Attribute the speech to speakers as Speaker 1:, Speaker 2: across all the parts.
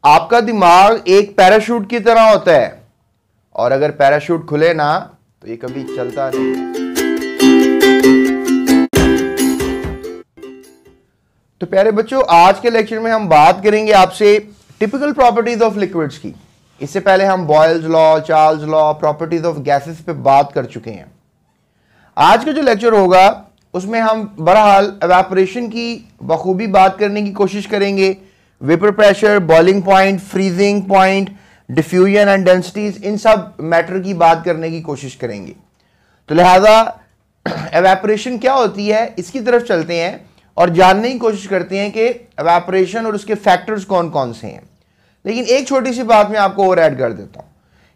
Speaker 1: आपका दिमाग एक पैराशूट की तरह होता है और अगर पैराशूट खुले ना तो ये कभी चलता नहीं। तो प्यारे बच्चों, आज के लेक्चर में हम बात करेंगे आपसे टिपिकल प्रॉपर्टीज ऑफ लिक्विड्स की। इससे पहले हम Boyle's law, Charles law, properties of gases पे बात कर चुके हैं। आज का जो लेक्चर होगा उसमें हम बहरहाल एवापोरेशन की बखूबी बात करने की कोशिश करेंगे। Vapour pressure, boiling point, freezing point, diffusion and densities, इन सब मैटर की बात करने की कोशिश करेंगे। तो लिहाजा एवापोरेशन क्या होती है इसकी तरफ चलते हैं और जानने की कोशिश करते हैं कि एवापोरेशन और उसके फैक्टर्स कौन कौन से हैं। लेकिन एक छोटी सी बात मैं आपको और ऐड कर देता हूं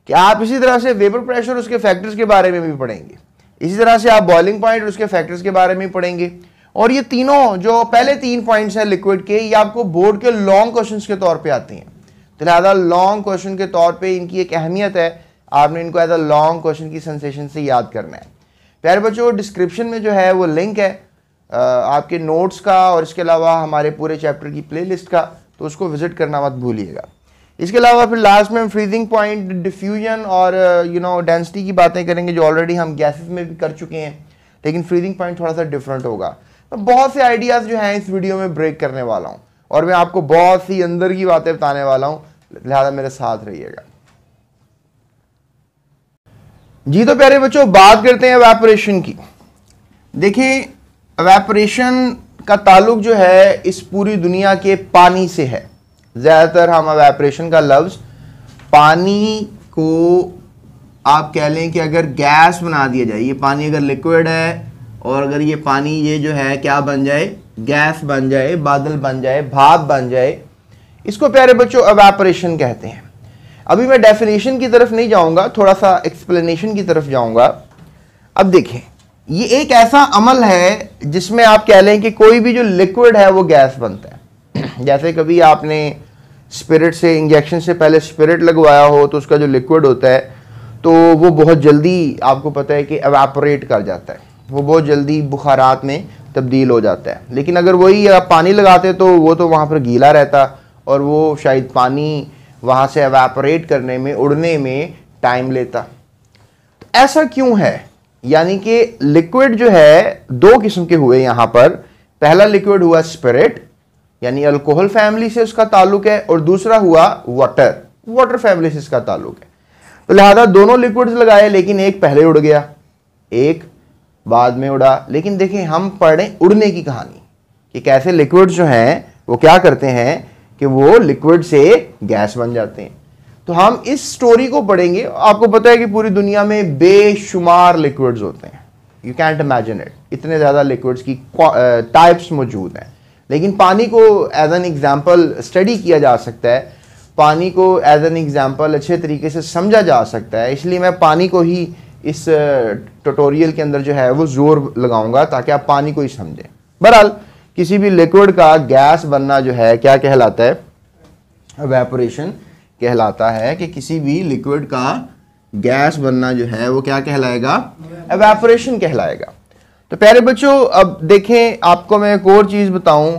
Speaker 1: कि आप इसी तरह से वेपर प्रेशर और उसके फैक्टर्स के बारे में भी पढ़ेंगे, इसी तरह से आप बॉइलिंग पॉइंट और उसके फैक्टर्स के बारे में पढ़ेंगे। और ये तीनों जो पहले 3 पॉइंट्स हैं लिक्विड के, ये आपको बोर्ड के लॉन्ग क्वेश्चंस के तौर पे आते हैं। तो लिहाजा लॉन्ग क्वेश्चन के तौर पे इनकी एक अहमियत है, आपने इनको एज अ लॉन्ग क्वेश्चन की सेंसेशन से याद करना है। प्यारे बच्चों, डिस्क्रिप्शन में जो है वो लिंक है आपके नोट्स का और इसके अलावा हमारे पूरे चैप्टर की प्लेलिस्ट का, तो उसको विजिट करना मत भूलिएगा। इसके अलावा फिर लास्ट में हम फ्रीजिंग पॉइंट, डिफ्यूजन और डेंसिटी की बातें करेंगे, जो ऑलरेडी हम गैसेस में भी कर चुके हैं, लेकिन फ्रीजिंग पॉइंट थोड़ा सा डिफरेंट होगा। मैं बहुत से आइडियाज़ जो हैं इस वीडियो में ब्रेक करने वाला हूँ और मैं आपको बहुत सी अंदर की बातें बताने वाला हूँ, लिहाजा मेरे साथ रहिएगा। जी तो प्यारे बच्चों, बात करते हैं एवापोरेशन की। देखिए, एवापोरेशन का ताल्लुक जो है इस पूरी दुनिया के पानी से है। ज़्यादातर हम एवापोरेशन का लफ्ज़ पानी को आप कह लें कि अगर गैस बना दिया जाए, ये पानी अगर लिक्विड है और अगर ये पानी ये जो है क्या बन जाए, गैस बन जाए, बादल बन जाए, भाप बन जाए, इसको प्यारे बच्चों एवापोरेशन कहते हैं। अभी मैं डेफिनेशन की तरफ नहीं जाऊंगा, थोड़ा सा एक्सप्लेनेशन की तरफ जाऊंगा। अब देखें, ये एक ऐसा अमल है जिसमें आप कह लें कि कोई भी जो लिक्विड है वो गैस बनता है। जैसे कभी आपने स्पिरिट से, इंजेक्शन से पहले स्पिरिट लगवाया हो तो उसका जो लिक्विड होता है तो वो बहुत जल्दी आपको पता है कि एवापोरेट कर जाता है, वो बहुत जल्दी बुखारात में तब्दील हो जाता है। लेकिन अगर वही आप पानी लगाते तो वो तो वहाँ पर गीला रहता और वो शायद पानी वहाँ से एवापोरेट करने में, उड़ने में टाइम लेता। तो ऐसा क्यों है? यानी कि लिक्विड जो है 2 किस्म के हुए यहाँ पर। पहला लिक्विड हुआ स्पिरिट, यानी अल्कोहल फैमिली से उसका ताल्लुक है, और दूसरा हुआ वाटर, वाटर फैमिली से इसका ताल्लुक है। तो लिहाजा दोनों लिक्विड्स लगाए, लेकिन एक पहले उड़ गया, एक बाद में उड़ा। लेकिन देखें, हम पढ़ें उड़ने की कहानी कि कैसे लिक्विड्स जो हैं वो क्या करते हैं कि वो लिक्विड से गैस बन जाते हैं। तो हम इस स्टोरी को पढ़ेंगे। आपको पता है कि पूरी दुनिया में बेशुमार लिक्विड्स होते हैं, यू कैंट इमेजिन इट, इतने ज़्यादा लिक्विड्स की टाइप्स मौजूद हैं। लेकिन पानी को एज एन एग्जाम्पल स्टडी किया जा सकता है, पानी को एज एन एग्जाम्पल अच्छे तरीके से समझा जा सकता है। इसलिए मैं पानी को ही इस ट्यूटोरियल के अंदर जो है वो जोर लगाऊंगा ताकि आप पानी को ही समझें। बहरहाल, किसी भी लिक्विड का गैस बनना जो है क्या कहलाता है? एवेपोरेशन कहलाता है। कि किसी भी लिक्विड का गैस बनना जो है वो क्या कहलाएगा? एवेपोरेशन कहलाएगा। तो प्यारे बच्चों, अब देखें, आपको मैं एक और चीज़ बताऊं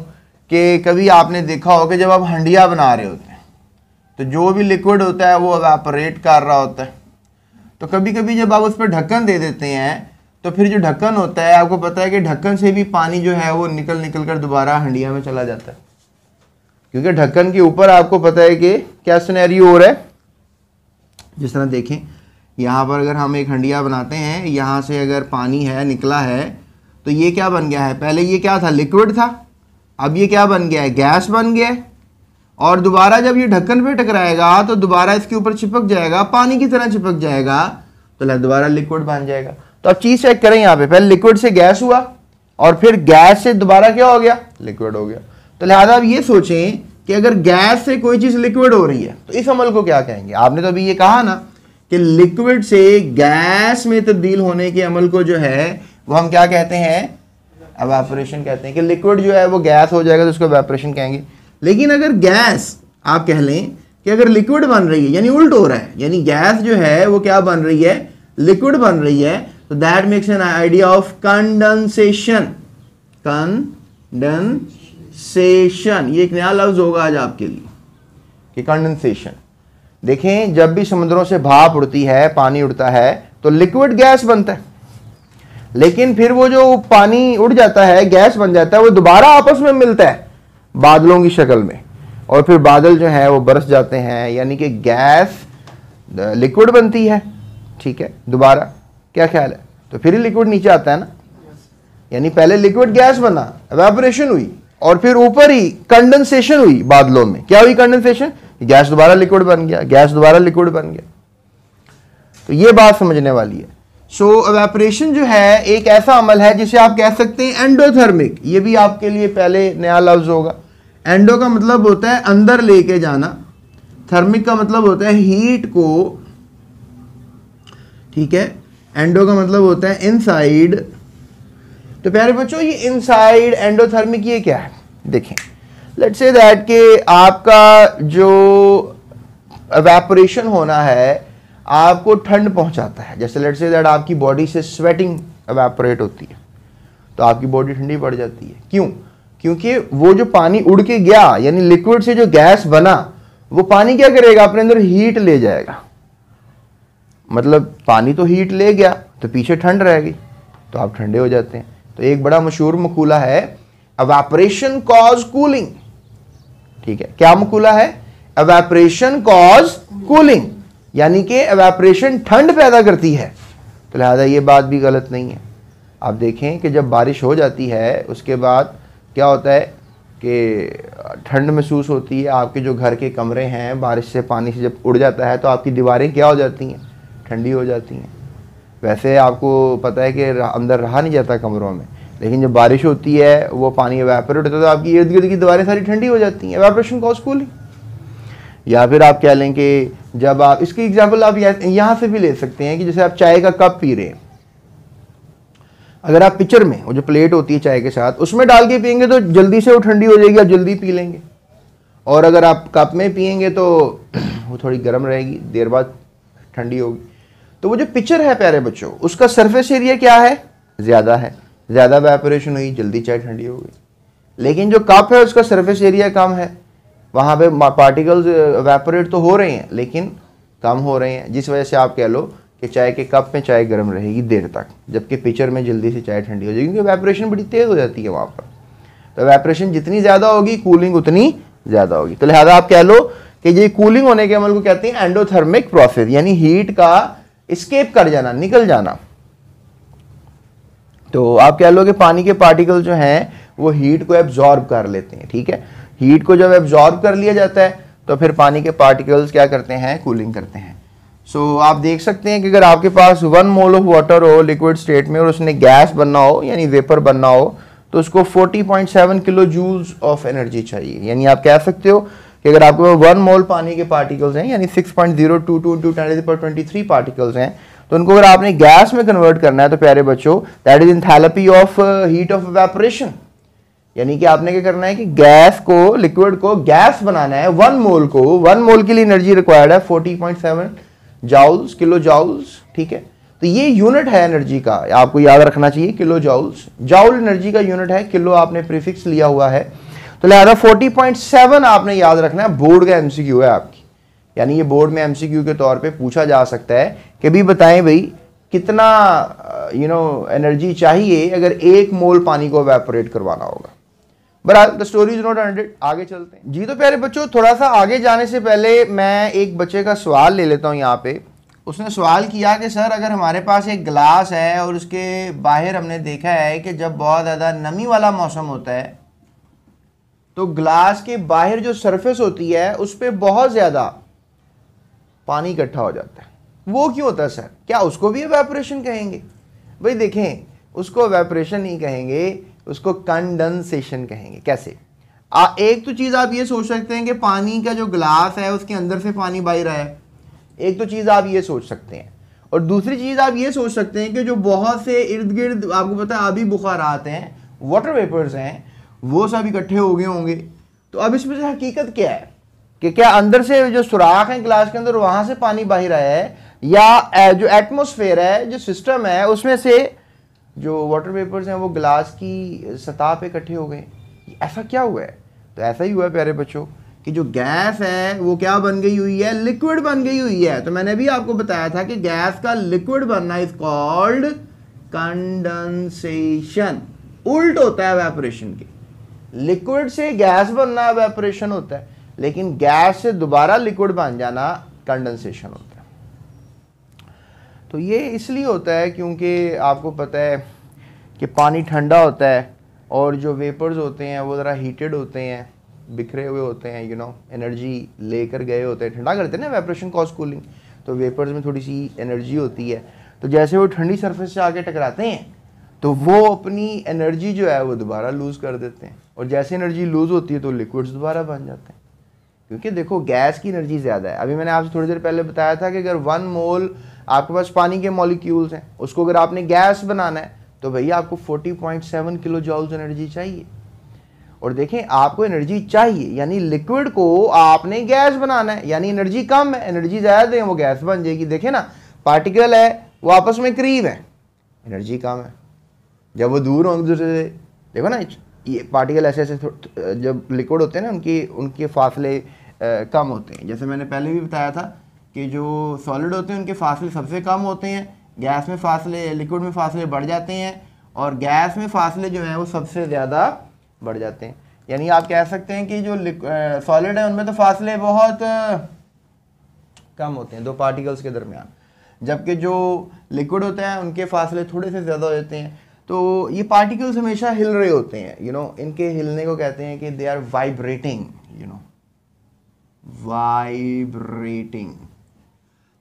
Speaker 1: कि कभी आपने देखा हो कि जब आप हंडिया बना रहे होते हैं तो जो भी लिक्विड होता है वो एवेपोरेट कर रहा होता है। तो कभी कभी जब आप उस पर ढक्कन दे देते हैं तो फिर जो ढक्कन होता है, आपको पता है कि ढक्कन से भी पानी जो है वो निकल कर दोबारा हंडिया में चला जाता है, क्योंकि ढक्कन के ऊपर आपको पता है कि क्या सिनेरियो हो रहा है। जिस तरह देखें, यहाँ पर अगर हम एक हंडिया बनाते हैं, यहाँ से अगर पानी है निकला है तो ये क्या बन गया है? पहले ये क्या था? लिक्विड था। अब ये क्या बन गया है? गैस बन गया है। और दोबारा जब ये ढक्कन पे टकराएगा तो दोबारा इसके ऊपर चिपक जाएगा, पानी की तरह चिपक जाएगा, तो दोबारा लिक्विड बन जाएगा। तो अब चीज़ चेक करें, यहाँ पे पहले लिक्विड से गैस हुआ और फिर गैस से दोबारा क्या हो गया? लिक्विड हो गया। तो लिहाजा अब ये सोचें कि अगर गैस से कोई चीज़ लिक्विड हो रही है तो इस अमल को क्या कहेंगे? आपने तो अभी ये कहा ना कि लिक्विड से गैस में तब्दील होने के अमल को जो है वो हम क्या कहते हैं? एवेपोरेशन कहते हैं। कि लिक्विड जो है वो गैस हो जाएगा तो उसको एवेपोरेशन कहेंगे। लेकिन अगर गैस आप कह लें कि अगर लिक्विड बन रही है, यानी उल्ट हो रहा है, यानी गैस जो है वो क्या बन रही है? लिक्विड बन रही है, तो that makes an idea of condensation. Condensation ये एक नया लफ्ज होगा आज आपके लिए कि कंडेंसेशन। देखें, जब भी समुद्रों से भाप उड़ती है, पानी उड़ता है, तो लिक्विड गैस बनता है, लेकिन फिर वो जो पानी उड़ जाता है, गैस बन जाता है, वो दोबारा आपस में मिलता है बादलों की शक्ल में, और फिर बादल जो है वो बरस जाते हैं, यानी कि गैस लिक्विड बनती है। ठीक है, दोबारा क्या ख्याल है? तो फिर ही लिक्विड नीचे आता है ना, यानी पहले लिक्विड गैस बना, एवेपोरेशन हुई, और फिर ऊपर ही कंडेंसेशन हुई बादलों में। क्या हुई कंडेंसेशन? गैस दोबारा लिक्विड बन गया, गैस दोबारा लिक्विड बन गया। तो ये बात समझने वाली है। सो एवेपोरेशन जो है एक ऐसा अमल है जिसे आप कह सकते हैं एंडोथर्मिक। ये भी आपके लिए पहले नया लफ्ज होगा। एंडो का मतलब होता है अंदर लेके जाना, थर्मिक का मतलब होता है हीट को, ठीक है, एंडो का मतलब होता है इनसाइड। तो प्यारे बच्चों, ये इनसाइड एंडोथर्मिक ये क्या है? देखें, लेट्स से दैट कि आपका जो एवेपोरेशन होना है आपको ठंड पहुंचाता है। जैसे लेट्स से दैट आपकी बॉडी से स्वेटिंग एवेपोरेट होती है, तो आपकी बॉडी ठंडी पड़ जाती है। क्यों? क्योंकि वो जो पानी उड़ के गया, यानी लिक्विड से जो गैस बना, वो पानी क्या करेगा? अपने अंदर हीट ले जाएगा। मतलब पानी तो हीट ले गया, तो पीछे ठंड रह गई, तो आप ठंडे हो जाते हैं। तो एक बड़ा मशहूर मकूला है, एवेपोरेशन कॉज कूलिंग। ठीक है, क्या मकूला है? एवेपोरेशन कॉज कूलिंग, यानी कि एवेपोरेशन ठंड पैदा करती है। तो लिहाजा ये बात भी गलत नहीं है। आप देखें कि जब बारिश हो जाती है, उसके बाद क्या होता है कि ठंड महसूस होती है। आपके जो घर के कमरे हैं, बारिश से पानी से जब उड़ जाता है, तो आपकी दीवारें क्या हो जाती हैं? ठंडी हो जाती हैं। वैसे आपको पता है कि अंदर रहा नहीं जाता कमरों में, लेकिन जब बारिश होती है, वो पानी एवेपोरेट होता है, तो आपकी इर्द गिर्द की दीवारें सारी ठंडी हो जाती हैं। Evaporation cause cooling. या फिर आप कह लें कि जब आप, इसकी एग्जांपल आप यहाँ से भी ले सकते हैं कि जैसे आप चाय का कप पी रहे हैं, अगर आप पिक्चर में वो जो प्लेट होती है चाय के साथ, उसमें डाल के पियेंगे तो जल्दी से वो ठंडी हो जाएगी, आप जल्दी पी लेंगे। और अगर आप कप में पियेंगे तो वो थोड़ी गर्म रहेगी, देर बाद ठंडी होगी। तो वो जो पिक्चर है प्यारे बच्चों, उसका सरफेस एरिया क्या है? ज़्यादा है, ज़्यादा एवेपोरेशन हुई, जल्दी चाय ठंडी हो गई। लेकिन जो कप है उसका सरफेस एरिया कम है, वहाँ पे पार्टिकल्स एवेपोरेट तो हो रहे हैं लेकिन कम हो रहे हैं, जिस वजह से आप कह लो कि चाय के कप में चाय गर्म रहेगी देर तक, जबकि पिक्चर में जल्दी से चाय ठंडी हो जाएगी, क्योंकि एवेपोरेशन बड़ी तेज़ हो जाती है वहाँ पर। तो एवेपोरेशन जितनी ज़्यादा होगी, कूलिंग उतनी ज़्यादा होगी। तो लिहाजा आप कह लो कि ये कूलिंग होने के अमल को कहते हैं एंडोथर्मिक प्रोसेस, यानी हीट का एस्केप कर जाना, निकल जाना। तो आप कह लो कि पानी के पार्टिकल जो हैं वो हीट को एब्जॉर्ब कर लेते हैं। ठीक है, हीट को जब एब्जॉर्ब कर लिया जाता है तो फिर पानी के पार्टिकल्स क्या करते हैं? कूलिंग करते हैं। सो आप देख सकते हैं कि अगर आपके पास 1 मोल ऑफ वाटर हो लिक्विड स्टेट में और उसने गैस बनना हो, यानी वेपर बनना हो, तो उसको 40.7 किलो जूल्स ऑफ एनर्जी चाहिए। यानी आप कह सकते हो कि अगर आपके पास 1 मोल पानी के पार्टिकल्स हैं, यानी 6.022 × 10⁻23 पार्टिकल्स हैं, तो उनको अगर आपने गैस में कन्वर्ट करना है तो प्यारे बच्चों, that is enthalpy of heat of evaporation. यानी कि आपने क्या करना है कि गैस को, लिक्विड को गैस बनाना है। 1 मोल को, 1 मोल के लिए एनर्जी रिक्वायर्ड है 40.7 जाउल्स, किलो जाउल्स। ठीक है, तो ये यूनिट है एनर्जी का, आपको याद रखना चाहिए, किलो जाउल्स। जाउल एनर्जी का यूनिट है, किलो आपने प्रीफिक्स लिया हुआ है, तो लिहाजा 40.7 आपने याद रखना है। बोर्ड का एमसीक्यू है आपकी, यानी ये बोर्ड में एमसीक्यू के तौर पे पूछा जा सकता है कि भी बताएं भाई कितना एनर्जी चाहिए अगर 1 मोल पानी को एवेपोरेट करवाना होगा। But the story is not ended, आगे चलते हैं जी। तो प्यारे बच्चों, थोड़ा सा आगे जाने से पहले मैं एक बच्चे का सवाल ले लेता हूँ यहाँ पे। उसने सवाल किया कि सर, अगर हमारे पास एक गिलास है और उसके बाहर हमने देखा है कि जब बहुत ज़्यादा नमी वाला मौसम होता है तो ग्लास के बाहर जो सरफेस होती है उस पर बहुत ज़्यादा पानी इकट्ठा हो जाता है, वो क्यों होता है सर? क्या उसको भी एवेपोरेशन कहेंगे? भाई देखें, उसको एवेपोरेशन नहीं कहेंगे, उसको कंडेंसेशन कहेंगे। कैसे? एक तो चीज़ आप ये सोच सकते हैं कि पानी का जो ग्लास है उसके अंदर से पानी बाहर आया है, एक तो चीज़ आप ये सोच सकते हैं। और दूसरी चीज़ आप ये सोच सकते हैं कि जो बहुत से इर्द गिर्द आपको पता है आबी बुखारात हैं, वाटर वेपर्स हैं, वो सब इकट्ठे हो गए होंगे। तो अब इसमें से हकीकत क्या है कि क्या अंदर से जो सुराख है ग्लास के अंदर वहाँ से पानी बाहर आया है, या जो एटमॉस्फेयर है, जो सिस्टम है, उसमें से जो वाटर वेपर्स हैं वो ग्लास की सतह पे इकट्ठे हो गए? ऐसा क्या हुआ है? तो ऐसा ही हुआ है प्यारे बच्चों कि जो गैस है वो क्या बन गई हुई है, लिक्विड बन गई हुई है। तो मैंने भी आपको बताया था कि गैस का लिक्विड बनना इज कॉल्ड कंडेंसेशन। उल्ट होता है इवेपोरेशन के, लिक्विड से गैस बनना इवेपोरेशन होता है, लेकिन गैस से दोबारा लिक्विड बन जाना कंडेंसेशन होता है। तो ये इसलिए होता है क्योंकि आपको पता है कि पानी ठंडा होता है और जो वेपर्स होते हैं वो ज़रा हीटेड होते हैं, बिखरे हुए होते हैं, एनर्जी लेकर गए होते हैं, ठंडा करते हैं ना इवेपोरेशन कॉज कूलिंग, तो वेपर्स में थोड़ी सी एनर्जी होती है। तो जैसे वो ठंडी सरफेस से आके टकराते हैं तो वो अपनी एनर्जी जो है वो दोबारा लूज़ कर देते हैं, और जैसे एनर्जी लूज़ होती है तो लिक्विड्स दोबारा बन जाते हैं। क्योंकि देखो गैस की एनर्जी ज़्यादा है। अभी मैंने आपसे थोड़ी देर पहले बताया था कि अगर 1 मोल आपके पास पानी के मॉलिक्यूल्स हैं, उसको अगर आपने गैस बनाना है तो भैया आपको 40.7 किलो जॉल्स एनर्जी चाहिए। और देखें आपको एनर्जी चाहिए, यानी लिक्विड को आपने गैस बनाना है, यानी एनर्जी कम है, एनर्जी ज़्यादा दें वो गैस बन जाएगी। देखें ना, पार्टिकल है वो आपस में करीब है, एनर्जी कम है। जब वो दूर होंगे दूसरे से, देखो ना ये पार्टिकल ऐसे ऐसे जब लिक्विड होते हैं ना उनके फासले कम होते हैं। जैसे मैंने पहले भी बताया था कि जो सॉलिड होते हैं उनके फासले सबसे कम होते हैं, गैस में फासले, लिक्विड में फासले बढ़ जाते हैं, और गैस में फासले जो हैं वो सबसे ज़्यादा बढ़ जाते हैं। यानी आप कह सकते हैं कि जो सॉलिड है उनमें तो फासले बहुत कम होते हैं दो पार्टिकल्स के दरमियान, जबकि जो लिक्विड होता है उनके फासले थोड़े से ज़्यादा हो जाते हैं। तो ये पार्टिकल्स हमेशा हिल रहे होते हैं, इनके हिलने को कहते हैं कि दे आर वाइब्रेटिंग, वाइब्रेटिंग।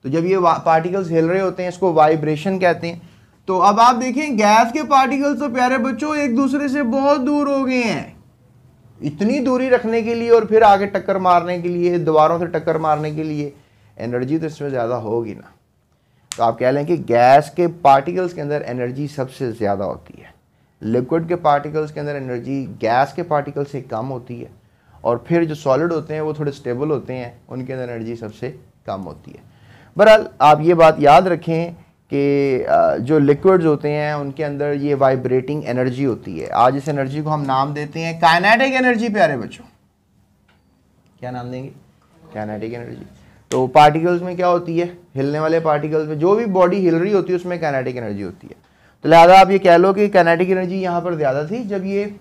Speaker 1: तो जब ये पार्टिकल्स हिल रहे होते हैं इसको वाइब्रेशन कहते हैं। तो अब आप देखें गैस के पार्टिकल्स तो प्यारे बच्चों एक दूसरे से बहुत दूर हो गए हैं। इतनी दूरी रखने के लिए और फिर आगे टक्कर मारने के लिए, दीवारों से टक्कर मारने के लिए एनर्जी तो इसमें ज़्यादा होगी ना। तो आप कह लें कि गैस के पार्टिकल्स के अंदर एनर्जी सबसे ज़्यादा होती है, लिक्विड के पार्टिकल्स के अंदर एनर्जी गैस के पार्टिकल से कम होती है, और फिर जो सॉलिड होते हैं वो थोड़े स्टेबल होते हैं, उनके अंदर एनर्जी सबसे कम होती है। बहरहाल आप ये बात याद रखें कि जो लिक्विड्स होते हैं उनके अंदर ये वाइब्रेटिंग एनर्जी होती है। आज इस एनर्जी को हम नाम देते हैं काइनेटिक एनर्जी। प्यारे बच्चों क्या नाम देंगे? Kinetic energy. तो पार्टिकल्स में क्या होती है, हिलने वाले पार्टिकल्स में जो भी बॉडी हिल रही होती है उसमें काइनेटिक एनर्जी होती है। तो लिहाजा आप ये कह लो कि काइनेटिक एनर्जी यहाँ पर ज़्यादा थी जब ये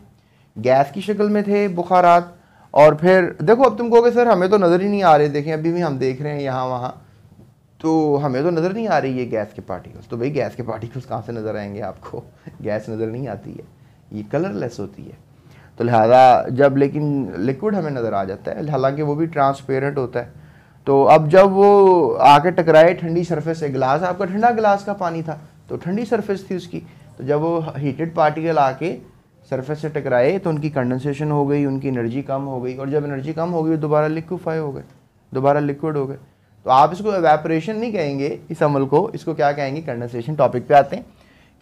Speaker 1: गैस की शक्ल में थे बुखारात। और फिर देखो अब तुम कहोगे सर हमें तो नज़र ही नहीं आ रहे, देखें अभी भी हम देख रहे हैं यहाँ वहाँ, तो हमें तो नज़र नहीं आ रही है गैस के पार्टिकल्स। तो भाई गैस के पार्टिकल्स कहाँ से नज़र आएंगे आपको? गैस नज़र नहीं आती है, ये कलरलेस होती है। तो लिहाजा जब लेकिन लिक्विड हमें नज़र आ जाता है, हालांकि वो भी ट्रांसपेरेंट होता है। तो अब जब वो आके टकराए ठंडी सरफेस से, गिलास आपका ठंडा गिलास का पानी था तो ठंडी सरफेस थी उसकी, तो जब वो हीटेड पार्टिकल आके सरफेस से टकराए तो उनकी कंडेंसेशन हो गई, उनकी एनर्जी कम हो गई, और जब एनर्जी कम हो गई दोबारा लिक्विफाई हो गए, दोबारा लिक्विड हो गए। तो आप इसको एवेपोरेशन नहीं कहेंगे इस अमल को, इसको क्या कहेंगे? कंडेंसेशन। टॉपिक पे आते हैं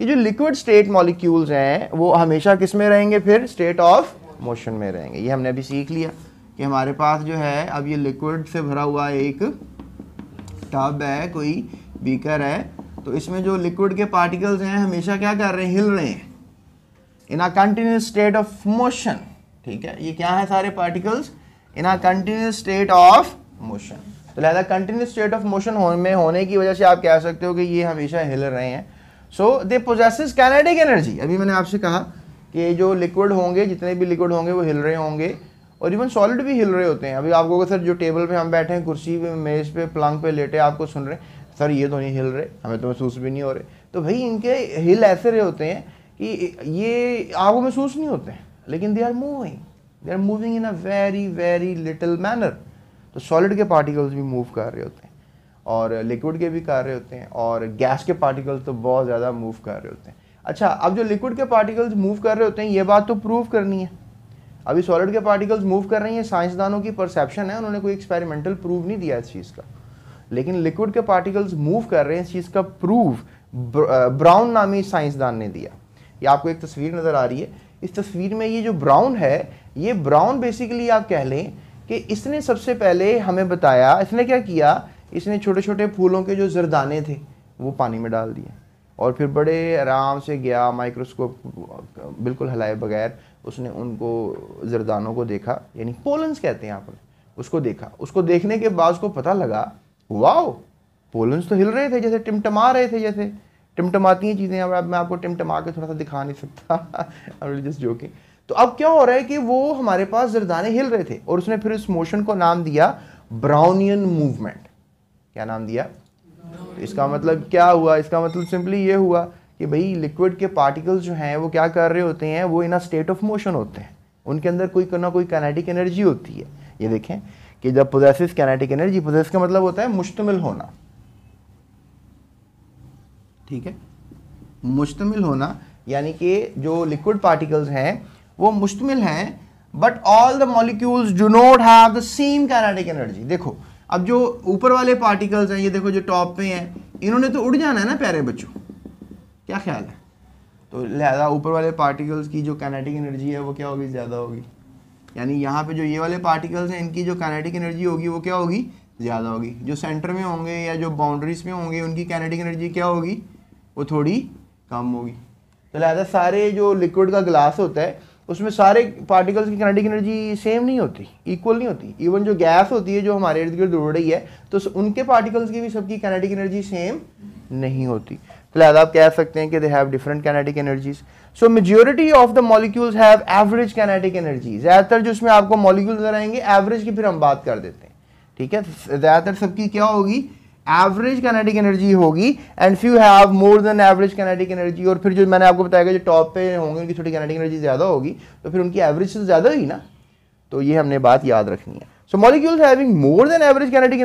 Speaker 1: कि जो लिक्विड स्टेट मॉलिक्यूल्स हैं वो हमेशा किस में रहेंगे? फिर स्टेट ऑफ मोशन में रहेंगे। ये हमने अभी सीख लिया कि हमारे पास जो है अब ये लिक्विड से भरा हुआ एक टब है, कोई बीकर है, तो इसमें जो लिक्विड के पार्टिकल्स हैं हमेशा क्या कर रहे हैं? हिल रहे हैं in a continuous state of motion. ठीक है, ये क्या है? सारे particles in a continuous state of motion. तो लिहाजा कंटिन्यूस स्टेट ऑफ मोशन में होने की वजह से आप कह सकते हो कि ये हमेशा हिल रहे हैं। सो दे पोजेसेस काइनेटिक एनर्जी। अभी मैंने आपसे कहा कि जो लिक्विड होंगे, जितने भी लिक्विड होंगे वो हिल रहे होंगे, और इवन सॉलिड भी हिल रहे होते हैं। अभी आपको सर जो टेबल पे हम बैठे हैं, कुर्सी पे, मेज़ पे, पलंग पे लेटे आपको सुन रहे हैं, सर ये तो नहीं हिल रहे, हमें तो महसूस भी नहीं हो रहे। तो भाई इनके हिल ऐसे रहे होते हैं कि ये आपको महसूस नहीं होते हैं, लेकिन they are moving in a very very little manner. तो सॉलिड के पार्टिकल्स भी मूव कर रहे होते हैं, और लिक्विड के भी कर रहे होते हैं, और गैस के पार्टिकल्स तो बहुत ज़्यादा मूव कर रहे होते हैं। अच्छा, अब जो लिक्विड के पार्टिकल्स मूव कर रहे होते हैं ये बात तो प्रूव करनी है। अभी सॉलिड के पार्टिकल्स मूव कर रही हैं, साइंसदानों की परसेप्शन है, उन्होंने कोई एक्सपेरिमेंटल प्रूव नहीं दिया इस चीज़ का। लेकिन लिक्विड के पार्टिकल्स मूव कर रहे हैं, इस चीज़ का प्रूफ ब्राउन नामी साइंसदान ने दिया। ये आपको एक तस्वीर नज़र आ रही है, इस तस्वीर में ये जो ब्राउन है, ये ब्राउन बेसिकली आप कह लें कि इसने सबसे पहले हमें बताया, इसने क्या किया, इसने छोटे छोटे फूलों के जो जरदाने थे वो पानी में डाल दिए, और फिर बड़े आराम से गया, माइक्रोस्कोप बिल्कुल हिलाए बगैर उसने उनको जरदानों को देखा, यानी पोलन्स कहते हैं यहाँ पर, उसको देखा, उसको देखने के बाद उसको पता लगा वाओ पोलन्स तो हिल रहे थे, जैसे टिमटमा रहे थे, जैसे टिमटमाती हैं चीज़ें। अब मैं आपको टिमटमा के थोड़ा सा दिखा नहीं सकता जस्ट जोकिंग। तो अब क्या हो रहा है कि वो हमारे पास जरदाने हिल रहे थे और उसने फिर इस मोशन को नाम दिया ब्राउनियन मूवमेंट। क्या नाम दिया? तो इसका मतलब क्या हुआ? इसका मतलब सिंपली ये हुआ कि भाई लिक्विड के पार्टिकल्स जो हैं वो क्या कर रहे होते हैं, वो इन अ स्टेट ऑफ मोशन होते हैं, उनके अंदर कोई ना कोई काइनेटिक एनर्जी होती है। ये देखें कि जब पोजेसिस काइनेटिक एनर्जी, पोजेस का मतलब होता है मुश्तमिल होना, ठीक है, मुश्तमिल होना, यानी कि जो लिक्विड पार्टिकल्स हैं वो मुश्तमिल हैं, but all the molecules do not have the same kinetic energy. देखो अब जो ऊपर वाले पार्टिकल्स हैं, ये देखो जो टॉप पे हैं, इन्होंने तो उड़ जाना है ना प्यारे बच्चों, क्या ख्याल है? तो लिहाजा ऊपर वाले पार्टिकल्स की जो काइनेटिक एनर्जी है वो क्या होगी? ज़्यादा होगी। यानी यहाँ पे जो ये वाले पार्टिकल्स हैं इनकी जो काइनेटिक एनर्जी होगी वो क्या होगी? ज़्यादा होगी। जो सेंटर में होंगे या जो बाउंड्रीज में होंगे उनकी काइनेटिक एनर्जी क्या होगी? वो थोड़ी कम होगी। तो लिहाजा सारे जो लिक्विड का ग्लास होता है उसमें सारे पार्टिकल्स की काइनेटिक एनर्जी सेम नहीं होती, इक्वल नहीं होती। इवन जो गैस होती है जो हमारे इर्द गिर्द उड़ रही है तो उनके पार्टिकल्स की भी सबकी काइनेटिक एनर्जी सेम नहीं होती। तो लिहाजा आप कह सकते हैं कि they have different kinetic energies. So majority of the molecules have average kinetic energy. ज़्यादातर जो उसमें आपको मॉलिक्यूल नजर आएंगे एवरेज की फिर हम बात कर देते हैं, ठीक है। ज़्यादातर सबकी क्या होगी? एवरेज काइनेटिक एनर्जी होगी। And few have more than average kinetic energy. और फिर जो मैंने आपको बताया जो टॉप पे होंगे उनकी थोड़ी काइनेटिक एनर्जी ज़्यादा होगी, तो फिर उनकी एवरेज से ज़्यादा ही ना। तो ये हमने बात याद रखनी है। So molecules having more than average kinetic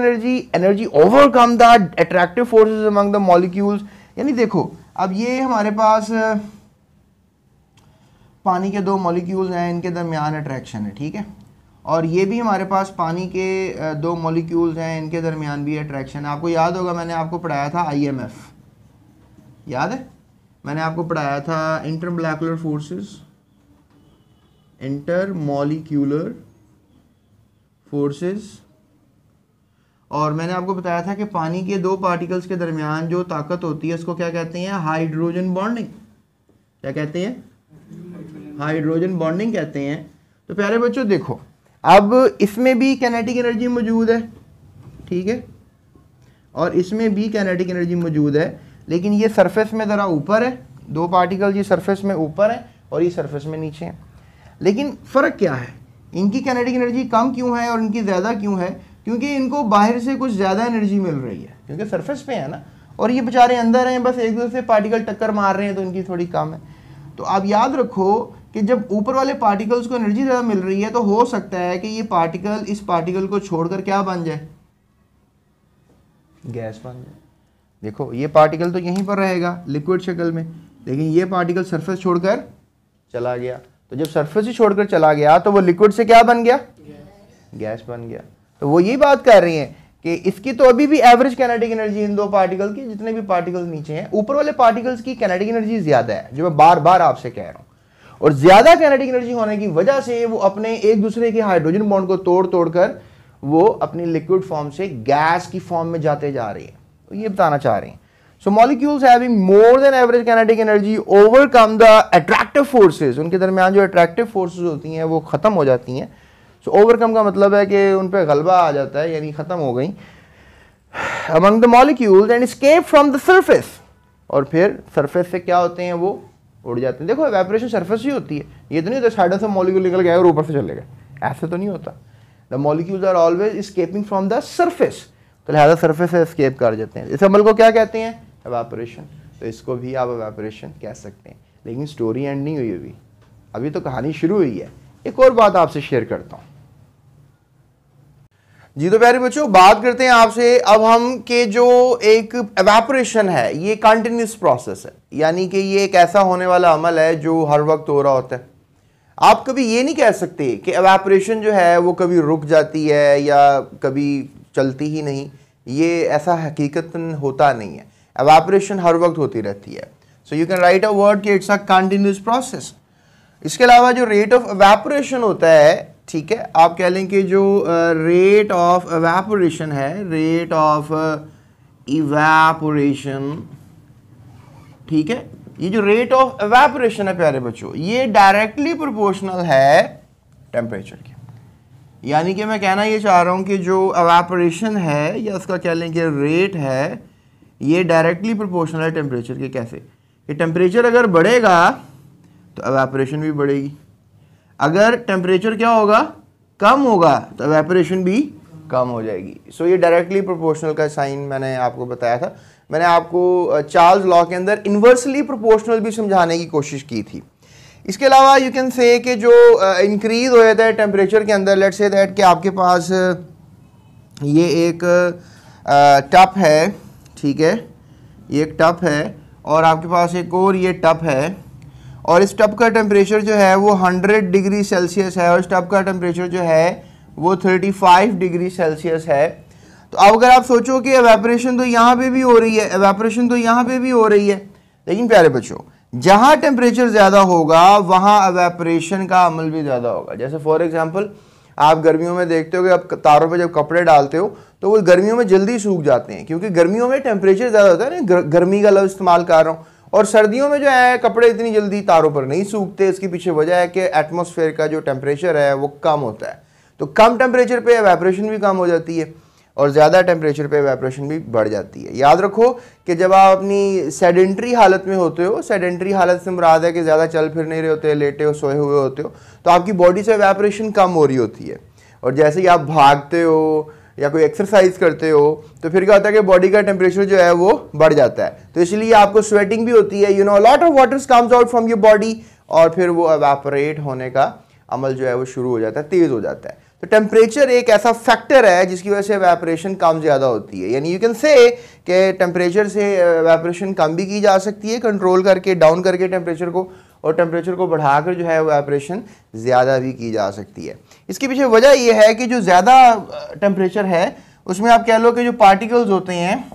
Speaker 1: energy overcome the attractive forces among the molecules। यानी देखो अब ये हमारे पास पानी के दो मॉलिक्यूल्स हैं, इनके दरमियान अट्रैक्शन है, ठीक है। और ये भी हमारे पास पानी के दो मॉलिक्यूल्स हैं, इनके दरमियान भी अट्रैक्शन है। आपको याद होगा मैंने आपको पढ़ाया था IMF, याद है? मैंने आपको पढ़ाया था इंटरमोलिक्यूलर फोर्सेस, इंटरमोलिक्यूलर फोर्सेस। और मैंने आपको बताया था कि पानी के दो पार्टिकल्स के दरमियान जो ताकत होती है उसको क्या कहते हैं? Hydrogen bonding. क्या कहते हैं? हाइड्रोजन बॉन्डिंग कहते हैं। तो प्यारे बच्चों देखो अब इसमें भी काइनेटिक एनर्जी मौजूद है, ठीक है, और इसमें भी काइनेटिक एनर्जी मौजूद है, लेकिन ये सरफेस में ज़रा ऊपर है, दो पार्टिकल ये सरफेस में ऊपर है और ये सरफेस में नीचे है। लेकिन फ़र्क क्या है? इनकी काइनेटिक एनर्जी कम क्यों है और इनकी ज़्यादा क्यों है? क्योंकि इनको बाहर से कुछ ज़्यादा एनर्जी मिल रही है, क्योंकि सरफेस पे है ना, और ये बेचारे अंदर हैं, बस एक दूसरे से पार्टिकल टक्कर मार रहे हैं तो इनकी थोड़ी कम है। तो आप याद रखो कि जब ऊपर वाले पार्टिकल्स को एनर्जी ज़्यादा मिल रही है तो हो सकता है कि ये पार्टिकल इस पार्टिकल को छोड़कर क्या बन जाए? गैस बन जाए। देखो ये पार्टिकल तो यहीं पर रहेगा लिक्विड शक्ल में, लेकिन ये पार्टिकल सरफेस छोड़कर चला गया। तो जब सरफेस ही छोड़कर चला गया तो वो लिक्विड से क्या बन गया? गैस बन गया। तो वो यही बात कर रही हैं कि इसकी तो अभी भी एवरेज काइनेटिक एनर्जी इन दो पार्टिकल की, जितने भी पार्टिकल्स नीचे हैं, ऊपर वाले पार्टिकल्स की काइनेटिक एनर्जी ज्यादा है, जो मैं बार बार आपसे कह रहा हूं। और ज्यादा काइनेटिक एनर्जी होने की वजह से वो अपने एक दूसरे के हाइड्रोजन बॉन्ड को तोड़ तोड़ कर वो अपनी लिक्विड फॉर्म से गैस की फॉर्म में जाते जा रही है। तो ये बताना चाह रहे हैं। So molecules having more than average kinetic energy overcome the attractive forces। उनके दरमियान जो attractive forces होती हैं वो ख़त्म हो जाती हैं। So overcome का मतलब है कि उन पर गलबा आ जाता है, यानी ख़त्म हो गई among the molecules and escape from the surface। और फिर surface से क्या होते हैं? वो उड़ जाते हैं। देखो evaporation surface ही होती है, ये तो नहीं होता साइड से molecule निकल गया और ऊपर से चले गए, ऐसे तो नहीं होता। The molecules are always escaping from the surface। तो लिहाजा surface से escape कर जाते हैं। इस अमल को क्या कहते हैं? एवापोरेशन। तो इसको भी आप एवापोरेशन कह सकते हैं। लेकिन स्टोरी एंड नहीं हुई अभी तो कहानी शुरू हुई है। एक और बात आपसे शेयर करता हूं जी। तो प्यारे बच्चों बात करते हैं आपसे अब हम कि जो एक एवापोरेशन है ये कंटिन्यूस प्रोसेस है, यानी कि ये एक ऐसा होने वाला अमल है जो हर वक्त हो रहा होता है। आप कभी ये नहीं कह सकते कि एवापोरेशन जो है वो कभी रुक जाती है या कभी चलती ही नहीं। ये ऐसा हकीकतन होता नहीं है, एवापोरेशन हर वक्त होती रहती है। So you can write a word कि इट्स अ कंटिन्यूस प्रोसेस। इसके अलावा जो रेट ऑफ एवापोरेशन होता है, ठीक है, आप कह लें कि जो रेट ऑफ एवापोरेशन है, रेट ऑफ इवेपोरेशन, ठीक है, ये जो रेट ऑफ एवापोरेशन है प्यारे बच्चों, ये डायरेक्टली प्रोपोर्शनल है टेम्परेचर के। यानी कि मैं कहना ये चाह रहा हूँ कि जो एवापोरेशन है या उसका कह लें कि रेट है, ये डायरेक्टली प्रोपोर्शनल है टेम्परेचर के। कैसे? कि टेम्परेचर अगर बढ़ेगा तो एवापोरेशन भी बढ़ेगी, अगर टेम्परेचर क्या होगा, कम होगा, तो एवेपोरेशन भी कम हो जाएगी। सो ये डायरेक्टली प्रोपोर्शनल का साइन मैंने आपको बताया था। मैंने आपको चार्ल्स लॉ के अंदर इन्वर्सली प्रोपोर्शनल भी समझाने की कोशिश की थी। इसके अलावा यू कैन से कि जो इंक्रीज हो जाता है टेम्परेचर के अंदर, लेट्स से दैट कि आपके पास ये एक टप है, ठीक है, ये एक टप है और आपके पास एक और ये टप है, और इस टप का टेम्परेचर जो है वो 100 डिग्री सेल्सियस है और इस टप का टेम्परेचर जो है वो 35 डिग्री सेल्सियस है। तो अब अगर आप सोचो कि एवेपोरेशन तो यहाँ पे भी हो रही है, एवेपोरेशन तो यहाँ पे भी हो रही है, लेकिन प्यारे बच्चों जहाँ टेम्परेचर ज़्यादा होगा वहाँ एवेपोरेशन का अमल भी ज़्यादा होगा। जैसे फॉर एग्जांपल आप गर्मियों में देखते हो कि आप तारों पे जब कपड़े डालते हो तो वो गर्मियों में जल्दी सूख जाते हैं, क्योंकि गर्मियों में टेम्परेचर ज़्यादा होता है ना, गर्मी का लफ्ज़ इस्तेमाल कर रहा हूँ। और सर्दियों में जो है कपड़े इतनी जल्दी तारों पर नहीं सूखते। इसके पीछे वजह है कि एटमॉस्फेयर का जो टेम्परेचर है वो कम होता है, तो कम टेम्परेचर पे एवेपोरेशन भी कम हो जाती है और ज़्यादा टेम्परेचर पे एवेपोरेशन भी बढ़ जाती है। याद रखो कि जब आप अपनी सेडेंट्री हालत में होते हो, सेडेंट्री हालत से मुराद है कि ज़्यादा चल फिर नहीं रहे होते, लेटे हो, सोए हुए होते हो, तो आपकी बॉडी से एवेपोरेशन कम हो रही होती है। और जैसे ही आप भागते हो या कोई एक्सरसाइज करते हो तो फिर क्या होता है कि बॉडी का टेम्परेचर जो है वो बढ़ जाता है, तो इसलिए आपको स्वेटिंग भी होती है, you know, lot of water comes out from your body, और फिर वो एवेपोरेट होने का अमल जो है वो शुरू हो जाता है, तेज़ हो जाता है। तो टेम्परेचर एक ऐसा फैक्टर है जिसकी वजह से एवेपोरेशन कम ज़्यादा होती है। यानी यू कैन से कि टेम्परेचर से एवेपोरेशन कम भी की जा सकती है, कंट्रोल करके, डाउन करके टेम्परेचर को, और टेम्परेचर को बढ़ाकर जो है एवेपोरेशन ज़्यादा भी की जा सकती है। इसके पीछे वजह यह है कि जो ज़्यादा टेम्परेचर है उसमें आप कह लो कि जो पार्टिकल्स होते हैं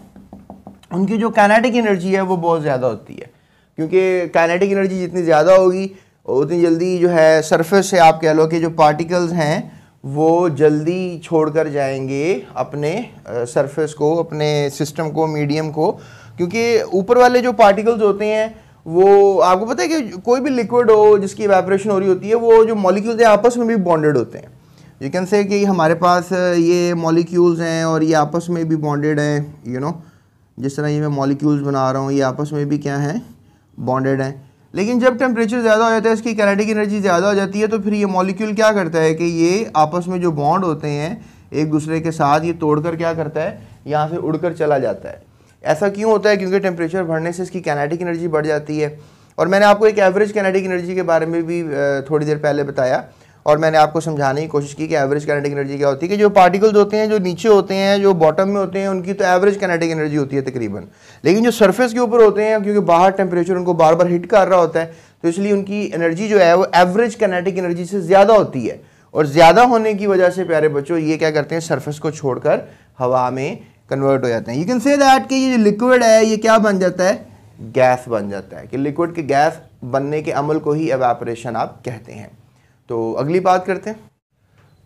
Speaker 1: उनकी जो काइनेटिक एनर्जी है वो बहुत ज़्यादा होती है, क्योंकि काइनेटिक एनर्जी जितनी ज़्यादा होगी उतनी जल्दी जो है सरफेस से आप कह लो कि जो पार्टिकल्स हैं वो जल्दी छोड़कर जाएंगे अपने सरफेस को, अपने सिस्टम को, मीडियम को, क्योंकि ऊपर वाले जो पार्टिकल्स होते हैं वो आपको पता है कि कोई भी लिक्विड हो जिसकी एवेपोरेशन हो रही होती है, वो जो मॉलिक्यूल्स हैं आपस में भी बॉन्डेड होते हैं। यू कैन से कि हमारे पास ये मॉलिक्यूल्स हैं और ये आपस में भी बॉन्डेड हैं, यू नो, जिस तरह ये मैं मॉलिक्यूल्स बना रहा हूँ ये आपस में भी क्या हैं, बॉन्डेड हैं। लेकिन जब टेम्परेचर ज़्यादा हो जाता है, इसकी काइनेटिक एनर्जी ज़्यादा हो जाती है, तो फिर ये मॉलिक्यूल क्या करता है कि ये आपस में जो बॉन्ड होते हैं एक दूसरे के साथ, ये तोड़कर क्या करता है, यहाँ से उड़कर चला जाता है। ऐसा क्यों होता है? क्योंकि टेम्परेचर बढ़ने से इसकी काइनेटिक एनर्जी बढ़ जाती है। और मैंने आपको एक एवरेज काइनेटिक एनर्जी के बारे में भी थोड़ी देर पहले बताया, और मैंने आपको समझाने की कोशिश की कि एवरेज काइनेटिक एनर्जी क्या होती है, कि जो पार्टिकल्स होते हैं जो नीचे होते हैं, जो बॉटम में होते हैं, उनकी तो एवरेज काइनेटिक एनर्जी होती है तकरीबन, लेकिन जो सरफेस के ऊपर होते हैं क्योंकि बाहर टेम्परेचर उनको बार बार हिट कर रहा होता है, तो इसलिए उनकी एनर्जी जो है वो एवरेज काइनेटिक एनर्जी से ज़्यादा होती है। और ज़्यादा होने की वजह से प्यारे बच्चों ये क्या करते हैं, सरफेस को छोड़कर हवा में कन्वर्ट हो जाते हैं। यू कैन से दैट कि ये जो लिक्विड है ये क्या बन जाता है, गैस बन जाता है, कि लिक्विड के गैस बनने के अमल को ही एवेपोरेशन आप कहते हैं। तो अगली बात करते हैं।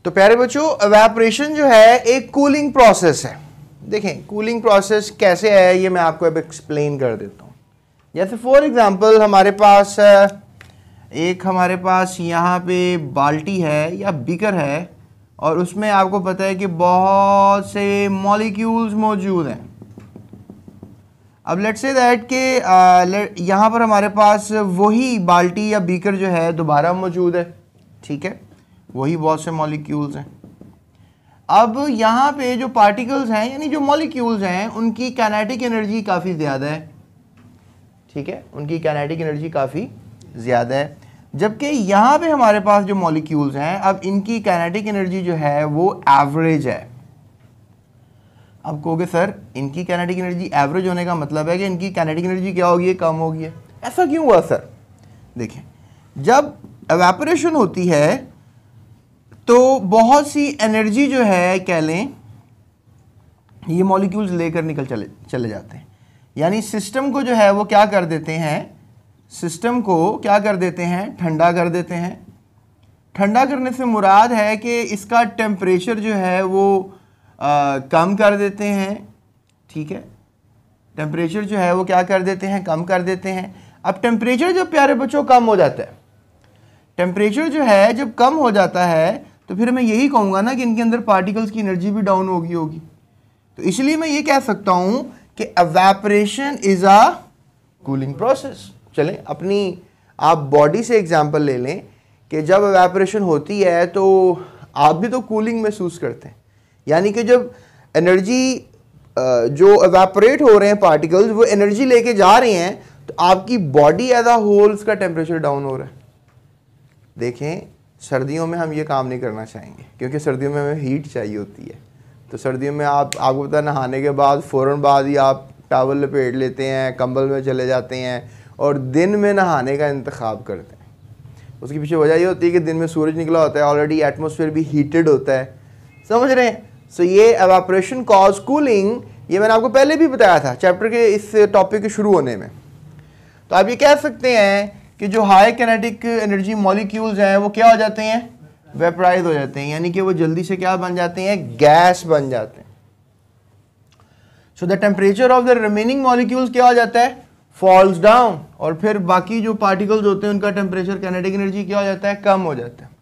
Speaker 1: तो प्यारे बच्चों एवेपोरेशन जो है एक कूलिंग प्रोसेस है। देखें कूलिंग प्रोसेस कैसे है ये मैं आपको अब एक्सप्लेन कर देता हूँ। जैसे फॉर एग्जांपल हमारे पास यहाँ पे बाल्टी है या बीकर है और उसमें आपको पता है कि बहुत से मॉलिक्यूल्स मौजूद हैं। अब लेट्स से दैट के यहाँ पर हमारे पास वही बाल्टी या बीकर जो है दोबारा मौजूद है, ठीक है, वही बहुत से मॉलिक्यूल्स हैं। अब यहाँ पे जो पार्टिकल्स हैं यानी जो मॉलिक्यूल्स हैं उनकी काइनेटिक एनर्जी काफ़ी ज़्यादा है, ठीक है, उनकी काइनेटिक एनर्जी काफ़ी ज़्यादा है, जबकि यहाँ पे हमारे पास जो मॉलिक्यूल्स हैं अब इनकी काइनेटिक एनर्जी जो है वो एवरेज है। अब कहोगे सर इनकी काइनेटिक एनर्जी एवरेज होने का मतलब है कि इनकी काइनेटिक एनर्जी क्या होगी, कम होगी है। ऐसा क्यों हुआ सर? देखें जब एवेपोरेशन होती है तो बहुत सी एनर्जी जो है कह लें ये मॉलिक्यूल्स लेकर निकल चले जाते हैं, यानी सिस्टम को जो है वो क्या कर देते हैं, सिस्टम को क्या कर देते हैं, ठंडा कर देते हैं। ठंडा करने से मुराद है कि इसका टेम्परेचर जो है वो कम कर देते हैं, ठीक है, टेम्परेचर जो है वो क्या कर देते हैं, कम कर देते हैं। अब टेम्परेचर जब प्यारे बच्चों कम हो जाता है, टेम्परेचर जो है जब कम हो जाता है तो फिर मैं यही कहूँगा ना कि इनके अंदर पार्टिकल्स की एनर्जी भी डाउन होगी। तो इसलिए मैं ये कह सकता हूँ कि evaporation is a cooling process. चलें अपनी आप बॉडी से एग्जांपल ले लें कि जब एवेपोरेशन होती है तो आप भी तो कूलिंग महसूस करते हैं, यानी कि जब एनर्जी जो एवेपोरेट हो रहे हैं पार्टिकल्स वो एनर्जी लेके जा रहे हैं तो आपकी बॉडी एज अ होल्स का टेम्परेचर डाउन हो रहा है। देखें सर्दियों में हम ये काम नहीं करना चाहेंगे क्योंकि सर्दियों में हमें हीट चाहिए होती है। तो सर्दियों में आपको पता नहाने के बाद फ़ौरन बाद ही आप टॉवल लपेट लेते हैं, कंबल में चले जाते हैं और दिन में नहाने का इंतखाब करते हैं। उसके पीछे वजह ये होती है कि दिन में सूरज निकला होता है, ऑलरेडी एटमॉस्फेयर भी हीटेड होता है, समझ रहे हैं। सो ये एवापोरेशन कॉज कूलिंग, ये मैंने आपको पहले भी बताया था चैप्टर के इस टॉपिक के शुरू होने में। तो आप ये कह सकते हैं कि जो हाई काइनेटिक एनर्जी मॉलिक्यूल्स हैं वो क्या हो जाते हैं, वेपराइज हो जाते हैं, यानी कि वो जल्दी से क्या बन जाते हैं, गैस बन जाते हैं। So the temperature of the remaining molecules क्या हो जाता है, फॉल्स डाउन, और फिर बाकी जो पार्टिकल्स होते हैं उनका टेम्परेचर काइनेटिक एनर्जी क्या हो जाता है, कम हो जाता है।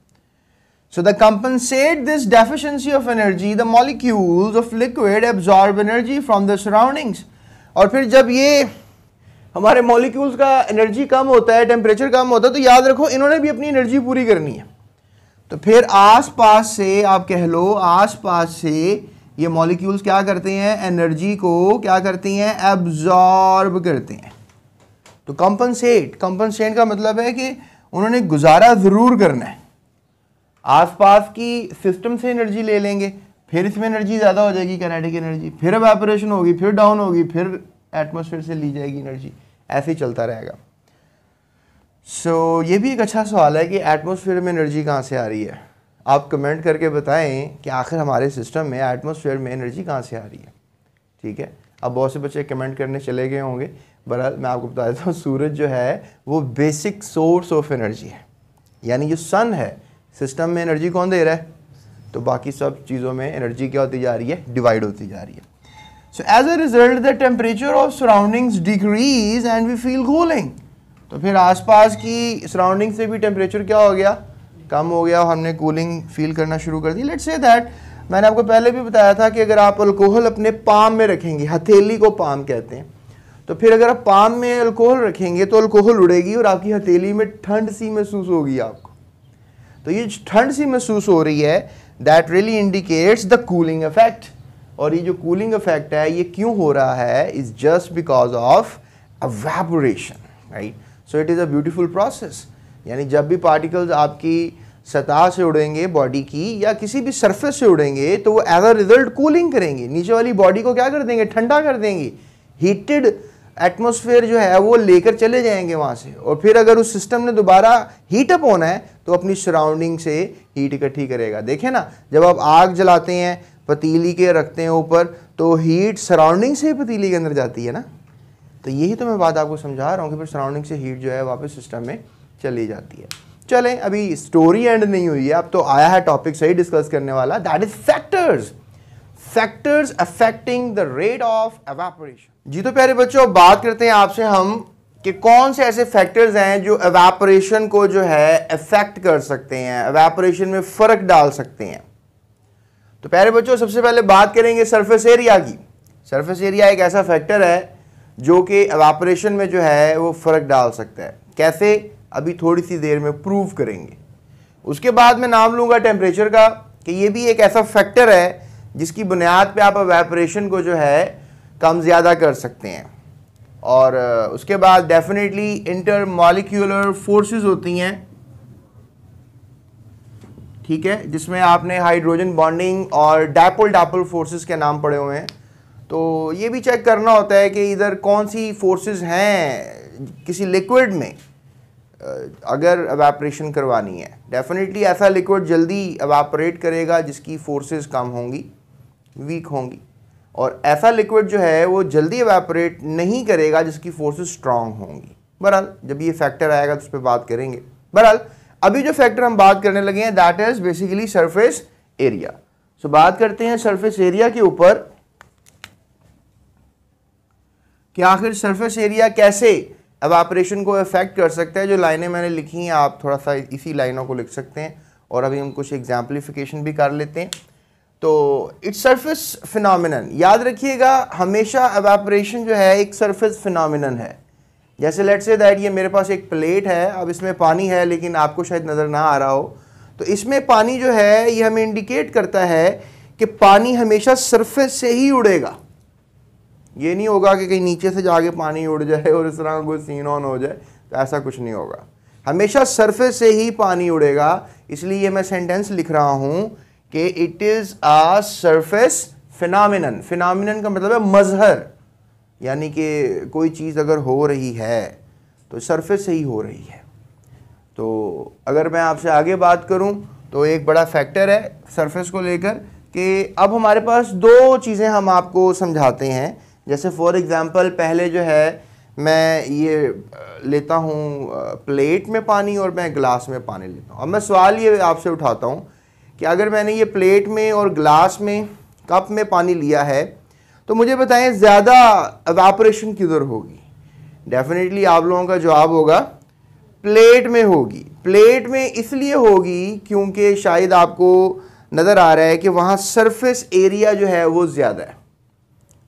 Speaker 1: So to compensate this deficiency of energy, the molecules of liquid absorb energy from the surroundings। और फिर जब ये हमारे मॉलिक्यूल्स का एनर्जी कम होता है, टेम्परेचर कम होता है, तो याद रखो इन्होंने भी अपनी एनर्जी पूरी करनी है। तो फिर आसपास से आप कह लो, आसपास से ये मॉलिक्यूल्स क्या करते हैं, एनर्जी को क्या करती हैं, एब्जॉर्ब करते हैं। तो कंपनसेट का मतलब है कि उन्होंने गुजारा ज़रूर करना है। आसपास की सिस्टम से एनर्जी ले लेंगे, फिर इसमें एनर्जी ज़्यादा हो जाएगी काइनेटिक एनर्जी, फिर एवेपोरेशन होगी, फिर डाउन होगी, फिर एटमॉस्फेयर से ली जाएगी एनर्जी, ऐसे ही चलता रहेगा। सो ये भी एक अच्छा सवाल है कि एटमॉस्फेयर में एनर्जी कहाँ से आ रही है। आप कमेंट करके बताएं कि आखिर हमारे सिस्टम में एटमॉस्फेयर में एनर्जी कहाँ से आ रही है। ठीक है, अब बहुत से बच्चे कमेंट करने चले गए होंगे, बहरहाल मैं आपको बता देता हूँ सूरज जो है वो बेसिक सोर्स ऑफ एनर्जी है, यानी जो सन है सिस्टम में एनर्जी कौन दे रहा है, तो बाकी सब चीज़ों में एनर्जी क्या होती जा रही है, डिवाइड होती जा रही है। So as a result the temperature of surroundings decrease and we feel cooling. तो फिर आसपास की सराउंडिंग से भी टेम्परेचर क्या हो गया, कम हो गया और हमने कूलिंग फील करना शुरू कर दी। लेट्स से दैट मैंने आपको पहले भी बताया था कि अगर आप अल्कोहल अपने पाम में रखेंगे, हथेली को पाम कहते हैं, तो फिर अगर आप पाम में अल्कोहल रखेंगे तो अल्कोहल उड़ेगी और आपकी हथेली में ठंड सी महसूस होगी आपको। तो ये ठंड सी महसूस हो रही है, that really indicates the cooling effect. और ये जो कूलिंग इफेक्ट है ये क्यों हो रहा है, is just because of evaporation, right. So it is a beautiful process, यानी जब भी पार्टिकल्स आपकी सतह से उड़ेंगे बॉडी की या किसी भी सरफेस से उड़ेंगे तो वो एज अ रिजल्ट कूलिंग करेंगे, नीचे वाली बॉडी को क्या कर देंगे, ठंडा कर देंगे। हीटेड एटमॉस्फेयर जो है वो लेकर चले जाएंगे वहाँ से, और फिर अगर उस सिस्टम ने दोबारा हीटअप होना है तो अपनी सराउंडिंग से हीट इकट्ठी करेगा। देखें ना, जब आप आग जलाते हैं, पतीली के रखते हैं ऊपर, तो हीट सराउंडिंग से पतीली के अंदर जाती है ना। तो यही तो मैं बात आपको समझा रहा हूँ कि फिर सराउंडिंग से हीट जो है वापस सिस्टम में चली जाती है। चलें, अभी स्टोरी एंड नहीं हुई है, अब तो आया है टॉपिक सही डिस्कस करने वाला, that is factors affecting the rate of evaporation. जी तो प्यारे बच्चों, बात करते हैं आपसे हम कि कौन से ऐसे फैक्टर्स हैं जो एवेपोरेशन को जो है अफेक्ट कर सकते हैं, एवेपोरेशन में फर्क डाल सकते हैं। तो प्यारे बच्चों, सबसे पहले बात करेंगे सरफेस एरिया की। सरफेस एरिया एक ऐसा फैक्टर है जो कि एवेपोरेशन में जो है वो फर्क डाल सकता है। कैसे, अभी थोड़ी सी देर में प्रूव करेंगे। उसके बाद मैं नाम लूंगा टेम्परेचर का, कि ये भी एक ऐसा फैक्टर है जिसकी बुनियाद पे आप एवेपोरेशन को जो है कम ज़्यादा कर सकते हैं। और उसके बाद डेफिनेटली इंटरमॉलिक्यूलर फोर्सेस होती हैं, ठीक है, जिसमें आपने हाइड्रोजन बॉन्डिंग और डायपोल फोर्सेस के नाम पढ़े हुए हैं। तो ये भी चेक करना होता है कि इधर कौन सी फोर्सेस हैं किसी लिक्विड में अगर एवेपोरेशन करवानी है। डेफिनेटली ऐसा लिक्विड जल्दी एवेपोरेट करेगा जिसकी फोर्सेस कम होंगी, वीक होंगी, और ऐसा लिक्विड जो है वो जल्दी एवेपोरेट नहीं करेगा जिसकी फोर्सेस स्ट्रांग होंगी। बहरहाल जब ये फैक्टर आएगा तो उस पर बात करेंगे। बहरहाल अभी जो फैक्टर हम बात करने लगे हैं that is basically surface area. So बात करते हैं सरफेस एरिया के ऊपर कि आखिर सरफेस एरिया कैसे एवेपोरेशन को इफेक्ट कर सकता है। जो लाइनें मैंने लिखी हैं आप थोड़ा सा इसी लाइनों को लिख सकते हैं और अभी हम कुछ एग्जाम्पलिफिकेशन भी कर लेते हैं। तो इट्स सरफेस फिनोमिनन, याद रखिएगा हमेशा एवापोरेशन जो है एक सरफेस फिनोमिनन है। जैसे लेट्स से दैट ये मेरे पास एक प्लेट है, अब इसमें पानी है लेकिन आपको शायद नज़र ना आ रहा हो, तो इसमें पानी जो है ये हमें इंडिकेट करता है कि पानी हमेशा सरफेस से ही उड़ेगा। ये नहीं होगा कि कहीं नीचे से जाके पानी उड़ जाए और इस तरह कोई सीन ऑन हो जाए, तो ऐसा कुछ नहीं होगा, हमेशा सरफेस से ही पानी उड़ेगा। इसलिए मैं सेंटेंस लिख रहा हूं कि it is a surface phenomenon. Phenomenon का मतलब है मजहर, यानी कि कोई चीज़ अगर हो रही है तो सरफेस से ही हो रही है। तो अगर मैं आपसे आगे बात करूं तो एक बड़ा फैक्टर है सरफेस को लेकर कि अब हमारे पास दो चीज़ें हम आपको समझाते हैं। जैसे फॉर एग्ज़ाम्पल पहले जो है मैं ये लेता हूँ प्लेट में पानी और मैं ग्लास में पानी लेता हूँ। अब मैं सवाल ये आपसे उठाता हूँ कि अगर मैंने ये प्लेट में और ग्लास में कप में पानी लिया है तो मुझे बताएं ज़्यादा एवापोरेशन किधर होगी। डेफिनेटली आप लोगों का जवाब होगा प्लेट में होगी। प्लेट में इसलिए होगी क्योंकि शायद आपको नज़र आ रहा है कि वहाँ सरफेस एरिया जो है वो ज़्यादा है,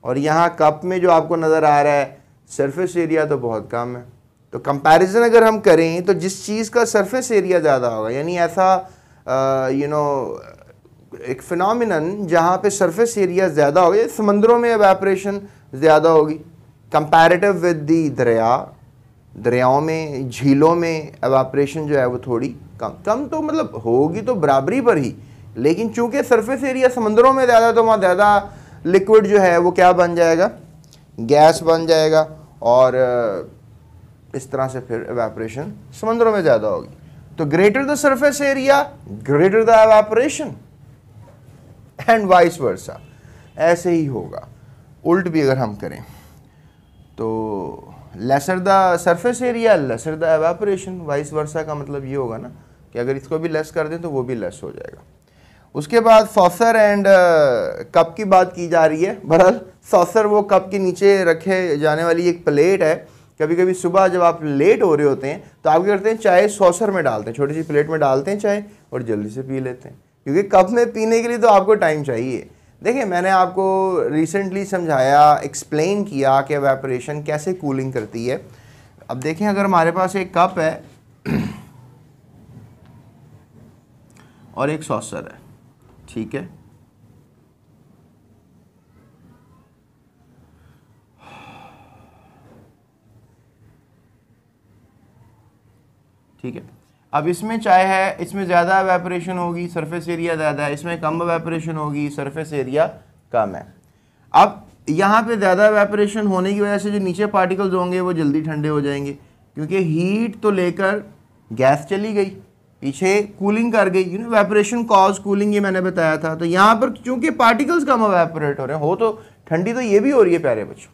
Speaker 1: और यहाँ कप में जो आपको नज़र आ रहा है सरफेस एरिया तो बहुत कम है। तो कंपैरिजन अगर हम करें तो जिस चीज़ का सरफेस एरिया ज़्यादा होगा, यानी ऐसा एक फिनोमिनन जहाँ पे सरफेस एरिया ज़्यादा होगा, समंदरों में एवापोरेशन ज़्यादा होगी कंपैरेटिव विद दी दरियाओं में, झीलों में एवापोरेशन जो है वो थोड़ी कम तो मतलब होगी तो बराबरी पर ही, लेकिन चूंकि सरफेस एरिया समंदरों में ज़्यादा तो वहाँ ज़्यादा लिक्विड जो है वो क्या बन जाएगा, गैस बन जाएगा, और इस तरह से फिर एवापोरेशन समंदरों में ज़्यादा होगी। तो greater the surface area greater the evaporation and vice versa, ऐसे ही होगा। उल्ट भी अगर हम करें तो lesser the surface area lesser the evaporation, vice versa का मतलब ये होगा ना कि अगर इसको भी लेस कर दें तो वो भी लेस हो जाएगा। उसके बाद सॉसर एंड कप की बात की जा रही है। बहरहाल सॉसर वो कप के नीचे रखे जाने वाली एक प्लेट है। कभी कभी सुबह जब आप लेट हो रहे होते हैं तो आप क्या करते हैं, चाय सॉसर में डालते हैं, छोटी सी प्लेट में डालते हैं चाय और जल्दी से पी लेते हैं, क्योंकि कप में पीने के लिए तो आपको टाइम चाहिए। देखिए मैंने आपको रिसेंटली समझाया, एक्सप्लेन किया कि एवापोरेशन कैसे कूलिंग करती है। अब देखें अगर हमारे पास एक कप है और एक सॉसर है, ठीक है, ठीक है। अब इसमें चाय है, इसमें ज़्यादा एवापोरेशन होगी, सरफेस एरिया ज़्यादा है, इसमें कम एवापोरेशन होगी, सरफेस एरिया कम है। अब यहाँ पे ज़्यादा एवापोरेशन होने की वजह से जो नीचे पार्टिकल्स होंगे वो जल्दी ठंडे हो जाएंगे, क्योंकि हीट तो लेकर गैस चली गई, पीछे कूलिंग कर गई, एवापोरेशन कॉज कूलिंग, ये मैंने बताया था। तो यहाँ पर चूंकि पार्टिकल्स कम एवापोरेट हो रहे हैं, हो तो ठंडी तो ये भी हो रही है प्यारे बच्चों,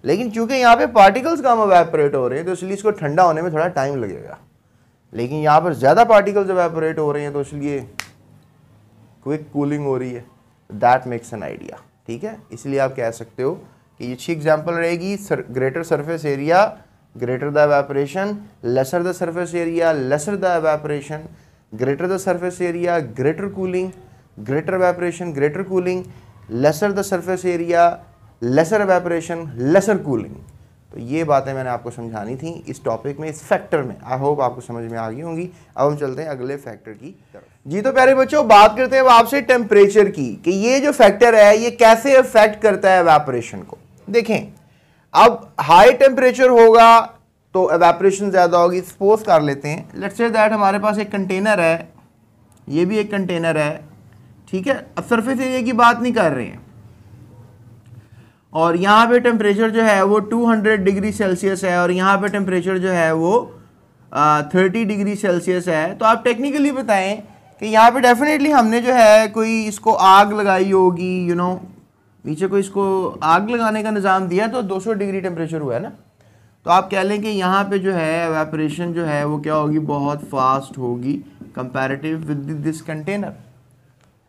Speaker 1: लेकिन चूंकि यहाँ पे पार्टिकल्स कम एवापोरेट हो रहे हैं तो इसलिए इसको ठंडा होने में थोड़ा टाइम लगेगा। लेकिन यहाँ पर ज़्यादा पार्टिकल्स एवापोरेट हो रहे हैं तो इसलिए क्विक कूलिंग हो रही है। दैट मेक्स एन आइडिया, ठीक है। इसलिए आप कह सकते हो कि ये अच्छी एग्जाम्पल रहेगी, greater surface area greater the evaporation, lesser the surface area, lesser the evaporation, greater the surface area, greater cooling, greater evaporation, greater cooling, lesser the surface area, lesser evaporation, lesser cooling। तो ये बातें मैंने आपको समझानी थी इस topic में, इस फैक्टर में। आई होप आपको समझ में आ गई होंगी। अब हम चलते हैं अगले फैक्टर की तरफ। जी तो प्यारे बच्चों, बात करते हैं आपसे टेम्परेचर की, कि ये जो फैक्टर है ये कैसे अफेक्ट करता है एवापोरेशन को। देखें, अब हाई टेम्परेचर होगा तो एवापोरेशन ज़्यादा होगी। सपोज कर लेते हैं, लेट्स से दैट हमारे पास एक कंटेनर है, ये भी एक कंटेनर है, ठीक है। अब सरफेस एरिया की बात नहीं कर रहे हैं, और यहाँ पे टेम्परेचर जो है वो 200 डिग्री सेल्सियस है, और यहाँ पे टेम्परेचर जो है वो 30 डिग्री सेल्सियस है। तो आप टेक्निकली बताएं कि यहाँ पे डेफिनेटली हमने जो है कोई इसको आग लगाई होगी, नीचे कोई इसको आग लगाने का निज़ाम दिया तो 200 डिग्री टेम्परेचर हुआ है ना। तो आप कह लें कि यहाँ पे जो है एवापोरेशन जो है वो क्या होगी, बहुत फास्ट होगी कंपैरेटिव विद दिस कंटेनर।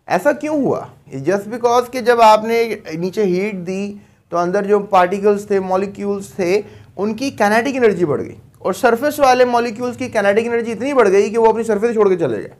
Speaker 1: ऐसा क्यों हुआ? जस्ट बिकॉज कि जब आपने नीचे हीट दी तो अंदर जो पार्टिकल्स थे, मॉलिक्यूल्स थे, उनकी काइनेटिक एनर्जी बढ़ गई, और सरफेस वाले मॉलिक्यूल्स की काइनेटिक एनर्जी इतनी बढ़ गई कि वो अपनी सरफेस छोड़ के चले गए।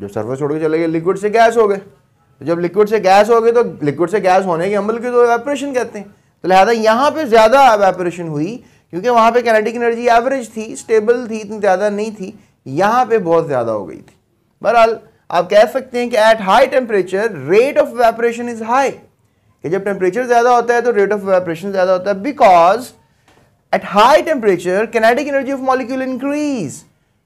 Speaker 1: जब सरफेस छोड़ के चले गए लिक्विड से गैस हो गए। तो जब लिक्विड से गैस हो गए तो लिक्विड से गैस होने के अमल की तो एवेपोरेशन कहते हैं। तो लिहाजा यहाँ पे ज़्यादा एवेपोरेशन हुई क्योंकि वहाँ पे काइनेटिक एनर्जी एवरेज थी, स्टेबल थी, इतनी ज़्यादा नहीं थी। यहाँ पे बहुत ज़्यादा हो गई थी। बहरहाल आप कह सकते हैं कि at high temperature rate of evaporation is high, कि जब टेम्परेचर ज़्यादा होता है तो रेट ऑफ एवेपोरेशन ज़्यादा होता है, because at high temperature kinetic energy of molecule increase,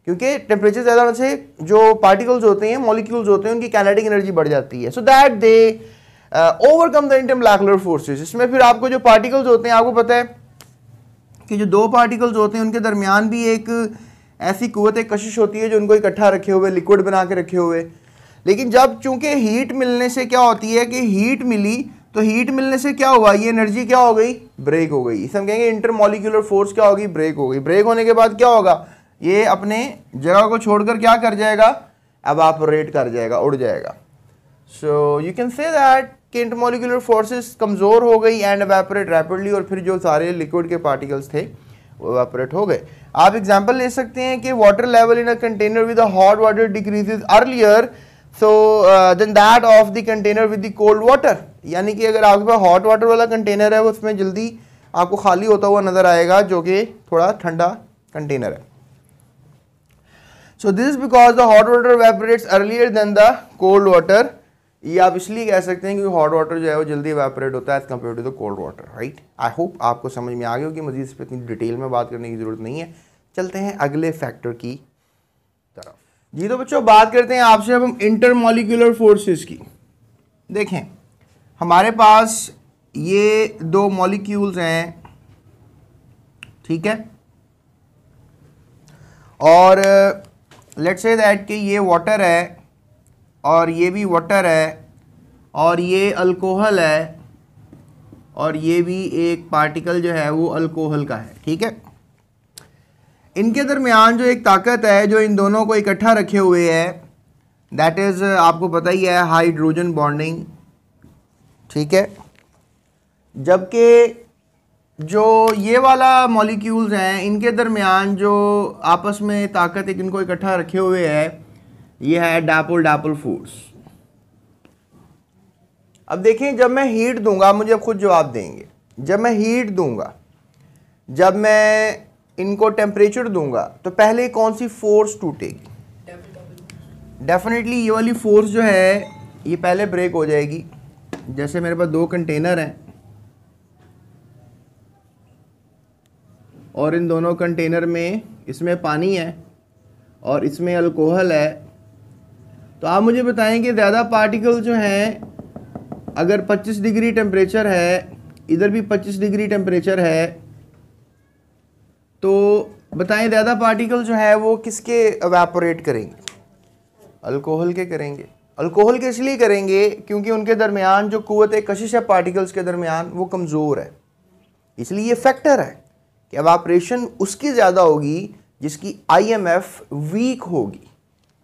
Speaker 1: क्योंकि टेम्परेचर ज़्यादा होने से जो पार्टिकल्स होते हैं, मॉलिक्यूल्स होते हैं, उनकी काइनेटिक एनर्जी बढ़ जाती है, so that they overcome the intermolecular forces. इसमें फिर आपको जो पार्टिकल्स होते हैं, आपको पता है कि जो दो पार्टिकल्स होते हैं उनके दरमियान भी एक ऐसी कुव्वत कशिश होती है जो उनको इकट्ठा रखे हुए, लिक्विड बना के रखे हुए। लेकिन जब चूंकि हीट मिलने से क्या होती है कि हीट मिली, तो हीट मिलने से क्या हुआ, ये एनर्जी क्या हो गई, ब्रेक हो गई। इसे हम कहेंगे इंटरमॉलिक्यूलर फोर्स क्या होगी, ब्रेक हो गई। ब्रेक होने के बाद क्या होगा, ये अपने जगह को छोड़कर क्या कर जाएगा, एवापोरेट कर जाएगा, उड़ जाएगा। So you can say that कि इंटरमॉलिक्यूलर फोर्सेस कमज़ोर हो गई एंड एवापोरेट रैपिडली, और फिर जो सारे लिक्विड के पार्टिकल्स थे वो एवापोरेट हो गए। आप एग्जांपल ले सकते हैं कि water level in a container with hot water decreases earlier so then that of the container with the cold water, यानी कि अगर आपके पास हॉट वाटर वाला कंटेनर है, उसमें जल्दी आपको खाली होता हुआ नजर आएगा जो कि थोड़ा ठंडा कंटेनर है। So this is because the hot water evaporates earlier than the cold water. ये आप इसलिए कह सकते हैं क्योंकि हॉट वाटर जो है वो जल्दी एवेपोरेट होता है as compare to the cold water, right. I hope आपको समझ में आ गया कि मजीद इस पर इतनी डिटेल में बात करने की जरूरत नहीं है। चलते हैं अगले फैक्टर की तरफ। जी तो बच्चों, बात करते हैं आपसे अब हम इंटरमॉलिक्यूलर फोर्सेस की। देखें, हमारे पास ये दो मॉलिक्यूल्स हैं, ठीक है, और लेट्स से दैट कि ये वाटर है और ये भी वाटर है और ये अल्कोहल है और ये भी एक पार्टिकल जो है वो अल्कोहल का है, ठीक है। इनके दरमियान जो एक ताकत है जो इन दोनों को इकट्ठा रखे हुए है, दैट इज़ आपको पता ही है हाइड्रोजन बॉन्डिंग, ठीक है। जबकि जो ये वाला मॉलिक्यूल्स हैं इनके दरमियान जो आपस में ताकत एक इनको इकट्ठा रखे हुए है, ये है डायपोल डायपोल फोर्स। अब देखें, जब मैं हीट दूंगा, मुझे अब खुद जवाब देंगे, जब मैं हीट दूंगा, जब मैं इनको टेम्परेचर दूंगा, तो पहले कौन सी फोर्स टूटेगी, डेफिनेटली ये वाली फोर्स जो है ये पहले ब्रेक हो जाएगी। जैसे मेरे पास दो कंटेनर हैं और इन दोनों कंटेनर में इसमें पानी है और इसमें अल्कोहल है, तो आप मुझे बताएं कि ज़्यादा पार्टिकल जो हैं, अगर 25 डिग्री टेम्परेचर है, इधर भी 25 डिग्री टेम्परेचर है, तो बताएं ज़्यादा पार्टिकल जो है वो किसके एवेपोरेट करेंगे, अल्कोहल के करेंगे। अल्कोहल के इसलिए करेंगे क्योंकि उनके दरमियान जो कुव्वत कशिश है पार्टिकल्स के दरमियान वो कमज़ोर है, इसलिए ये फैक्टर है कि एवेपोरेशन उसकी ज़्यादा होगी जिसकी IMF वीक होगी।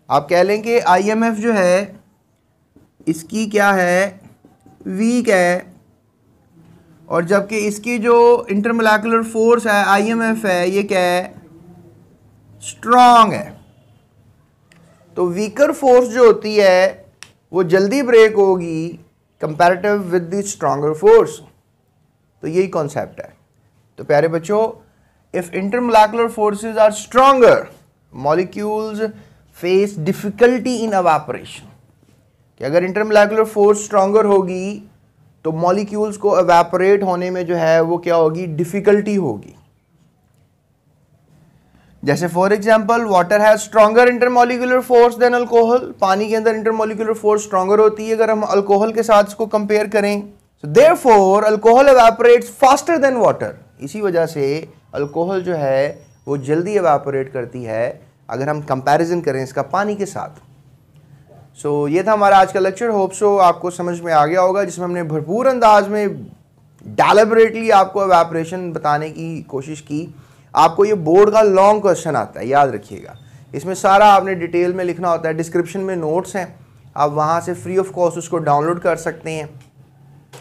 Speaker 1: आप कह लें कि IMF जो है इसकी क्या है, वीक है, और जबकि इसकी जो इंटरमोलेकुलर फोर्स है IMF है, ये क्या है, स्ट्रॉन्ग है। तो वीकर फोर्स जो होती है वो जल्दी ब्रेक होगी comparative with the stronger force. तो यही कॉन्सेप्ट है। तो प्यारे बच्चों, if intermolecular forces are stronger, molecules face difficulty in evaporation, कि अगर इंटरमोलेकुलर फोर्स स्ट्रॉन्गर होगी तो मॉलिक्यूल्स को एवेपोरेट होने में जो है वो क्या होगी, डिफिकल्टी होगी। जैसे for example water has stronger intermolecular force than alcohol, पानी के अंदर इंटरमॉलिक्यूलर फोर्स स्ट्रॉन्गर होती है अगर हम अल्कोहल के साथ इसको कंपेयर करें। So therefore alcohol evaporates faster than water, इसी वजह से अल्कोहल जो है वो जल्दी एवेपोरेट करती है अगर हम कंपैरिजन करें इसका पानी के साथ। सो ये था हमारा आज का लेक्चर। होप सो आपको समझ में आ गया होगा, जिसमें हमने भरपूर अंदाज में डेलिबरेटली आपको एवेपोरेशन बताने की कोशिश की। आपको ये बोर्ड का लॉन्ग क्वेश्चन आता है, याद रखिएगा। इसमें सारा आपने डिटेल में लिखना होता है। डिस्क्रिप्शन में नोट्स हैं, आप वहाँ से फ्री ऑफ कॉस्ट उसको डाउनलोड कर सकते हैं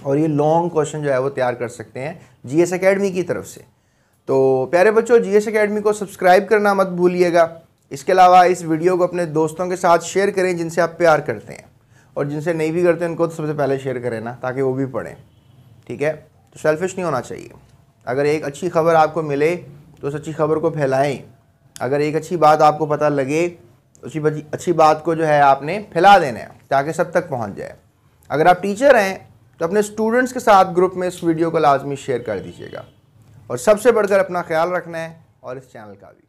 Speaker 1: और ये लॉन्ग क्वेश्चन जो है वो तैयार कर सकते हैं GS अकेडमी की तरफ से। तो प्यारे बच्चों, GS अकेडमी को सब्सक्राइब करना मत भूलिएगा इसके अलावा इस वीडियो को अपने दोस्तों के साथ शेयर करें जिनसे आप प्यार करते हैं, और जिनसे नहीं भी करते उनको तो सबसे पहले शेयर करें ना, ताकि वो भी पढ़ें। ठीक है, तो सेल्फिश नहीं होना चाहिए। अगर एक अच्छी खबर आपको मिले तो उस अच्छी खबर को फैलाएं। अगर एक अच्छी बात आपको पता लगे, उसी अच्छी बात को जो है आपने फैला देना है ताकि सब तक पहुंच जाए। अगर आप टीचर हैं तो अपने स्टूडेंट्स के साथ ग्रुप में इस वीडियो को लाजमी शेयर कर दीजिएगा, और सबसे बढ़कर अपना ख्याल रखना है और इस चैनल का भी।